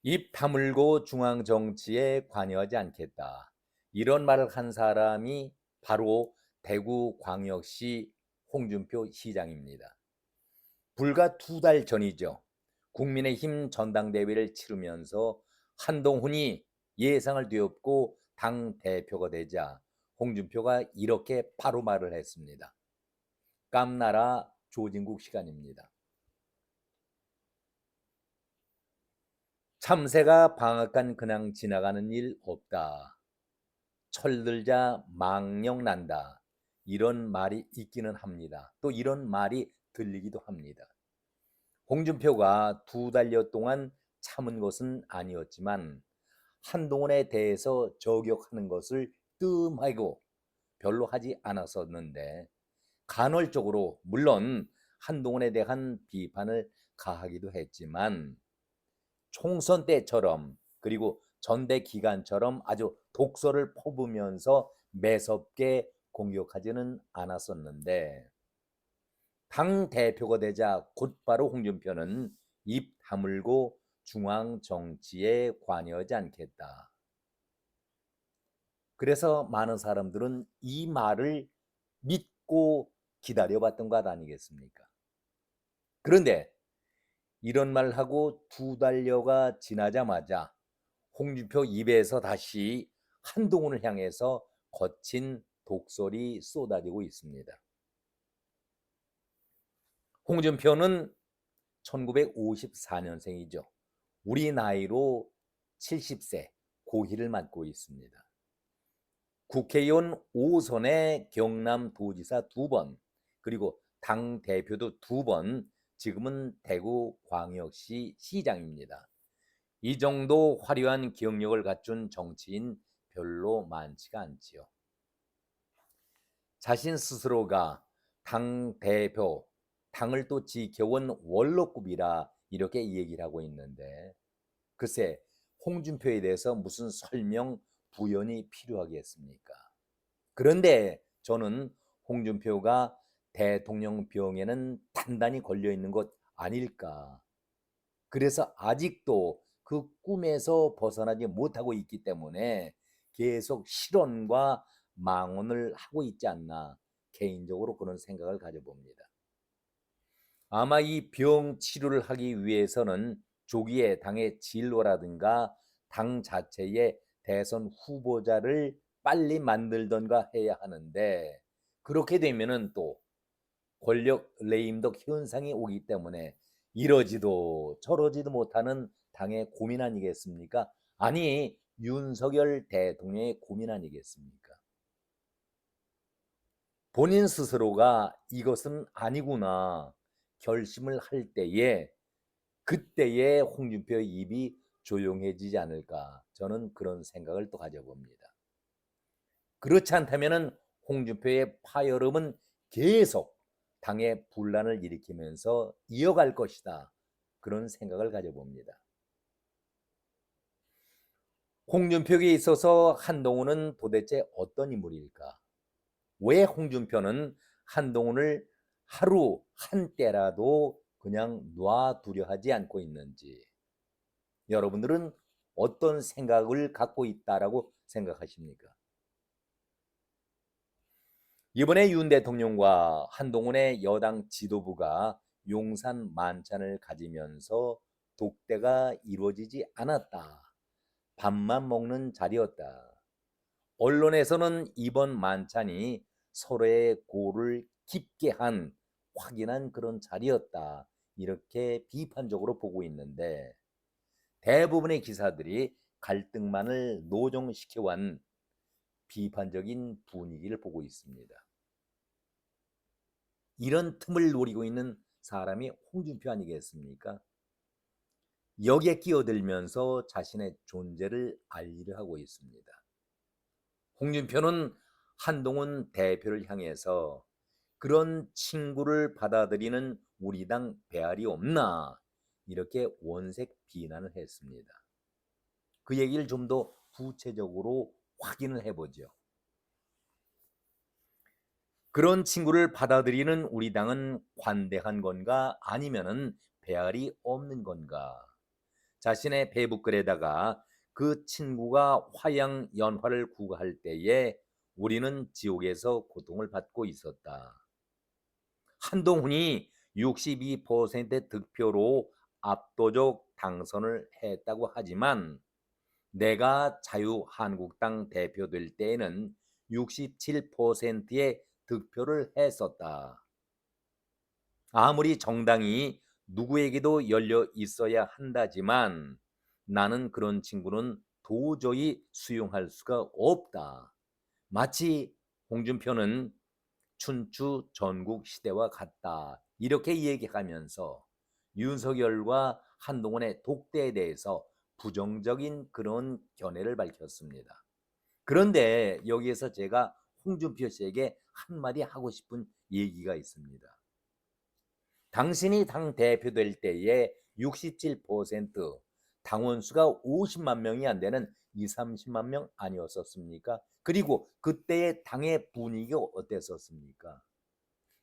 입 다물고 중앙 정치에 관여하지 않겠다. 이런 말을 한 사람이 바로 대구광역시 홍준표 시장입니다. 불과 2달 전이죠. 국민의힘 전당대회를 치르면서 한동훈이 예상을 뒤엎고 당 대표가 되자 홍준표가 이렇게 바로 말을 했습니다. 깜나라 조진국 시간입니다. 참새가 방앗간 그냥 지나가는 일 없다. 철들자 망령 난다. 이런 말이 있기는 합니다. 또 이런 말이 들리기도 합니다. 홍준표가 2달여 동안 참은 것은 아니었지만 한동훈에 대해서 저격하는 것을 뜸하고 별로 하지 않았었는데 간헐적으로 물론 한동훈에 대한 비판을 가하기도 했지만 총선 때처럼 그리고 전대 기간처럼 아주 독서를 퍼부으면서 매섭게 공격하지는 않았었는데 당 대표가 되자 곧바로 홍준표는 입 다물고 중앙 정치에 관여하지 않겠다. 그래서 많은 사람들은 이 말을 믿고 기다려봤던 것 아니겠습니까? 그런데 이런 말을 하고 2달여가 지나자마자 홍준표 입에서 다시 한동훈을 향해서 거친 독설이 쏟아지고 있습니다. 홍준표는 1954년생이죠. 우리 나이로 70세 고희를 맞고 있습니다. 국회의원 5선의 경남도지사 2번, 그리고 당대표도 2번, 지금은 대구광역시 시장입니다. 이 정도 화려한 경력을 갖춘 정치인 별로 많지가 않지요. 자신 스스로가 당대표, 당을 또 지켜온 원로급이라 이렇게 얘기를 하고 있는데 글쎄 홍준표에 대해서 무슨 설명, 부연이 필요하겠습니까? 그런데 저는 홍준표가 대통령병에는 단단히 걸려 있는 것 아닐까. 그래서 아직도 그 꿈에서 벗어나지 못하고 있기 때문에 계속 실언과 망언을 하고 있지 않나 개인적으로 그런 생각을 가져봅니다. 아마 이 병 치료를 하기 위해서는 조기에 당의 진로라든가 당 자체의 대선 후보자를 빨리 만들던가 해야 하는데 그렇게 되면은 또 권력 레임덕 현상이 오기 때문에 이러지도 저러지도 못하는 당의 고민 아니겠습니까? 아니 윤석열 대통령의 고민 아니겠습니까? 본인 스스로가 이것은 아니구나 결심을 할 때에 그때의 홍준표의 입이 조용해지지 않을까 저는 그런 생각을 또 가져봅니다. 그렇지 않다면 홍준표의 파열음은 계속 당의 분란을 일으키면서 이어갈 것이다. 그런 생각을 가져봅니다. 홍준표에게 있어서 한동훈은 도대체 어떤 인물일까? 왜 홍준표는 한동훈을 하루 한때라도 그냥 놔두려 하지 않고 있는지 여러분들은 어떤 생각을 갖고 있다라고 생각하십니까? 이번에 윤 대통령과 한동훈의 여당 지도부가 용산 만찬을 가지면서 독대가 이루어지지 않았다. 밥만 먹는 자리였다. 언론에서는 이번 만찬이 서로의 고를 깊게 한 확인한 그런 자리였다. 이렇게 비판적으로 보고 있는데 대부분의 기사들이 갈등만을 노정시켜온 비판적인 분위기를 보고 있습니다. 이런 틈을 노리고 있는 사람이 홍준표 아니겠습니까? 여기에 끼어들면서 자신의 존재를 알리려 하고 있습니다. 홍준표는 한동훈 대표를 향해서 그런 친구를 받아들이는 우리 당 배알이 없나 이렇게 원색 비난을 했습니다. 그 얘기를 좀 더 구체적으로 확인을 해보죠. 그런 친구를 받아들이는 우리 당은 관대한 건가 아니면은 배알이 없는 건가? 자신의 페이북글에다가 그 친구가 화양연화를 구가할 때에 우리는 지옥에서 고통을 받고 있었다. 한동훈이 62% 득표로 압도적 당선을 했다고 하지만 내가 자유한국당 대표될 때에는 67%의 득표를 했었다. 아무리 정당이 누구에게도 열려 있어야 한다지만 나는 그런 친구는 도저히 수용할 수가 없다. 마치 홍준표는 춘추 전국 시대와 같다. 이렇게 얘기하면서 윤석열과 한동훈의 독대에 대해서 부정적인 그런 견해를 밝혔습니다. 그런데 여기에서 제가 홍준표 씨에게 한마디 하고 싶은 얘기가 있습니다. 당신이 당 대표 될 때에 67% 당원수가 50만 명이 안 되는 2, 30만 명 아니었었습니까? 그리고 그때의 당의 분위기가 어땠었습니까?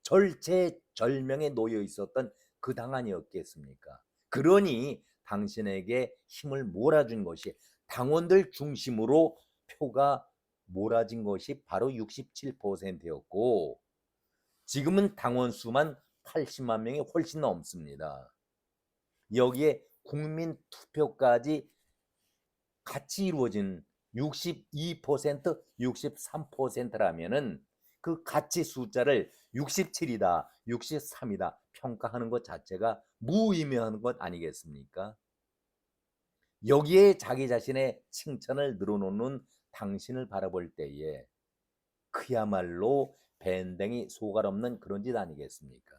절체절명에 놓여 있었던 그 당 아니었겠습니까? 그러니 당신에게 힘을 몰아준 것이 당원들 중심으로 표가 몰아진 것이 바로 67%였고 지금은 당원 수만 80만 명이 훨씬 넘습니다. 여기에 국민 투표까지 같이 이루어진 62%, 63%라면은 그 가치 숫자를 67이다, 63이다 평가하는 것 자체가 무의미한 것 아니겠습니까? 여기에 자기 자신의 칭찬을 늘어놓는 당신을 바라볼 때에 그야말로 밴댕이 소갈 없는 그런 짓 아니겠습니까?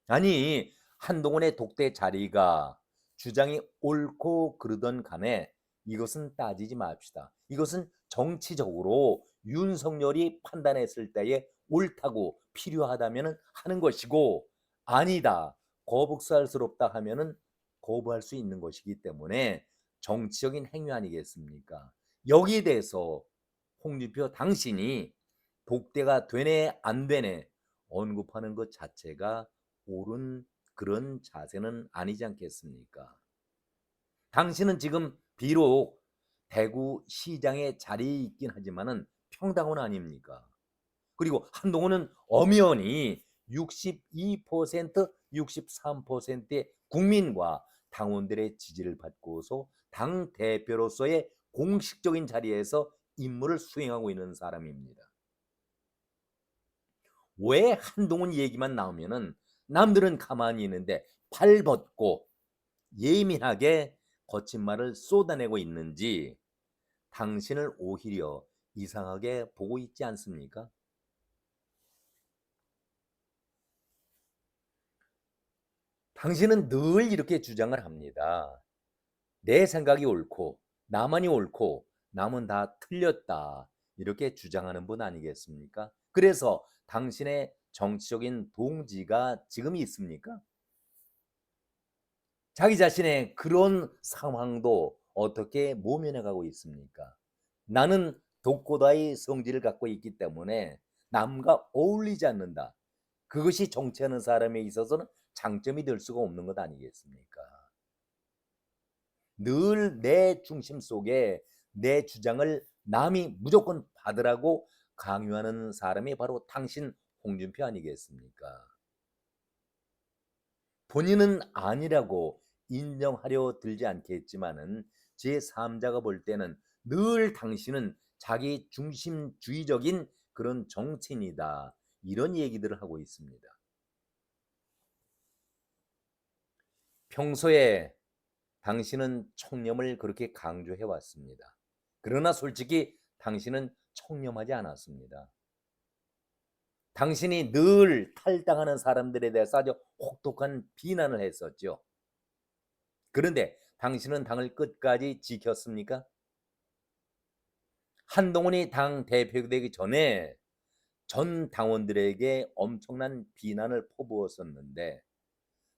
아니 한동훈의 독대 자리가 주장이 옳고 그르던 간에 이것은 따지지 맙시다. 이것은 정치적으로 윤석열이 판단했을 때에 옳다고 필요하다면 하는 것이고 아니다 거북살스럽다 하면은 거부할 수 있는 것이기 때문에 정치적인 행위 아니겠습니까? 여기에 대해서 홍준표 당신이 독대가 되네 안 되네 언급하는 것 자체가 옳은 그런 자세는 아니지 않겠습니까? 당신은 지금 비록 대구시장의 자리에 있긴 하지만은 평당원 아닙니까? 그리고 한동훈은 엄연히 62%, 63%의 국민과 당원들의 지지를 받고서 당 대표로서의 공식적인 자리에서 임무를 수행하고 있는 사람입니다. 왜 한동훈 얘기만 나오면은 남들은 가만히 있는데 팔 벗고 예민하게 거친 말을 쏟아내고 있는지 당신을 오히려 이상하게 보고 있지 않습니까? 당신은 늘 이렇게 주장을 합니다. 내 생각이 옳고 나만이 옳고 남은 다 틀렸다. 이렇게 주장하는 분 아니겠습니까? 그래서 당신의 정치적인 동지가 지금 있습니까? 자기 자신의 그런 상황도 어떻게 모면해 가고 있습니까? 나는 독고다이 성질을 갖고 있기 때문에 남과 어울리지 않는다. 그것이 정치하는 사람에 있어서는 장점이 될 수가 없는 것 아니겠습니까? 늘 내 중심 속에 내 주장을 남이 무조건 받으라고 강요하는 사람이 바로 당신 홍준표 아니겠습니까? 본인은 아니라고 인정하려 들지 않겠지만은 제3자가 볼 때는 늘 당신은 자기 중심주의적인 그런 정치인이다. 이런 얘기들을 하고 있습니다. 평소에 당신은 청렴을 그렇게 강조해 왔습니다. 그러나 솔직히 당신은 청렴하지 않았습니다. 당신이 늘 탈당하는 사람들에 대해서 아주 혹독한 비난을 했었죠. 그런데 당신은 당을 끝까지 지켰습니까? 한동훈이 당 대표가 되기 전에 전 당원들에게 엄청난 비난을 퍼부었었는데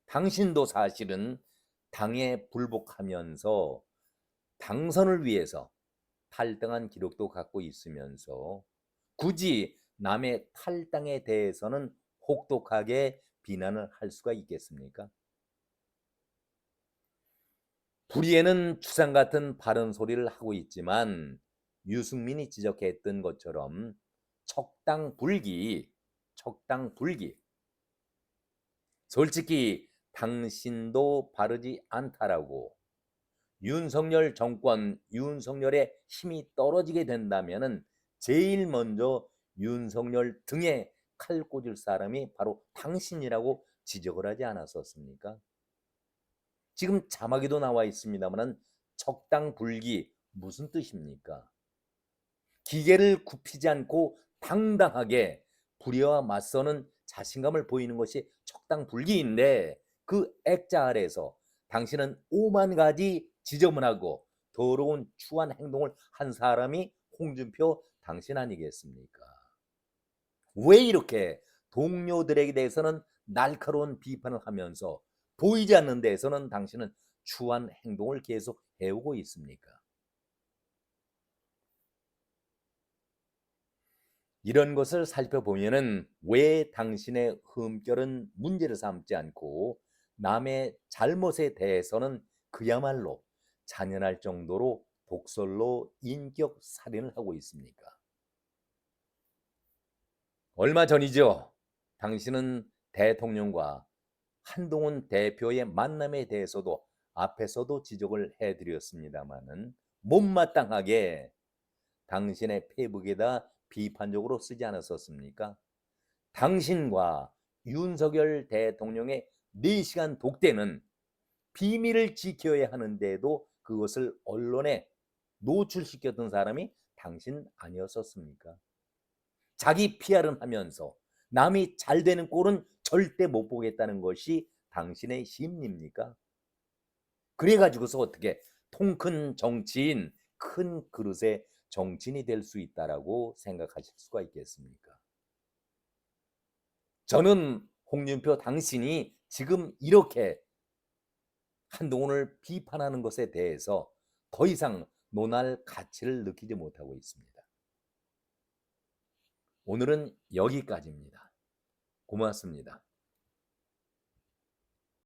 당신도 사실은 당에 불복하면서 당선을 위해서 탈당한 기록도 갖고 있으면서 굳이 남의 탈당에 대해서는 혹독하게 비난을 할 수가 있겠습니까? 불의에는 추상 같은 바른 소리를 하고 있지만 유승민이 지적했던 것처럼 척당불기, 척당불기. 솔직히 당신도 바르지 않다라고 윤석열 정권, 윤석열의 힘이 떨어지게 된다면은 제일 먼저 윤석열 등에 칼 꽂을 사람이 바로 당신이라고 지적을 하지 않았었습니까? 지금 자막에도 나와 있습니다만은 적당불기 무슨 뜻입니까? 기계를 굽히지 않고 당당하게 불의와 맞서는 자신감을 보이는 것이 적당불기인데 그 액자 아래에서 당신은 오만 가지 지저분하고 더러운 추한 행동을 한 사람이 홍준표 당신 아니겠습니까? 왜 이렇게 동료들에게 대해서는 날카로운 비판을 하면서 보이지 않는 데에서는 당신은 추한 행동을 계속 해오고 있습니까? 이런 것을 살펴보면은 왜 당신의 흠결은 문제를 삼지 않고 남의 잘못에 대해서는 그야말로 잔인할 정도로 독설로 인격 살인을 하고 있습니까? 얼마 전이죠. 당신은 대통령과 한동훈 대표의 만남에 대해서도 앞에서도 지적을 해드렸습니다마는 못마땅하게 당신의 페이북에다 비판적으로 쓰지 않았었습니까? 당신과 윤석열 대통령의 4시간 독대는 비밀을 지켜야 하는데도 그것을 언론에 노출시켰던 사람이 당신 아니었었습니까? 자기 PR은 하면서 남이 잘 되는 꼴은 절대 못 보겠다는 것이 당신의 심리입니까? 그래가지고서 어떻게 통 큰 정치인, 큰 그릇의 정치인이 될 수 있다라고 생각하실 수가 있겠습니까? 저는 홍준표 당신이 지금 이렇게 한동훈을 비판하는 것에 대해서 더 이상 논할 가치를 느끼지 못하고 있습니다. 오늘은 여기까지입니다. 고맙습니다.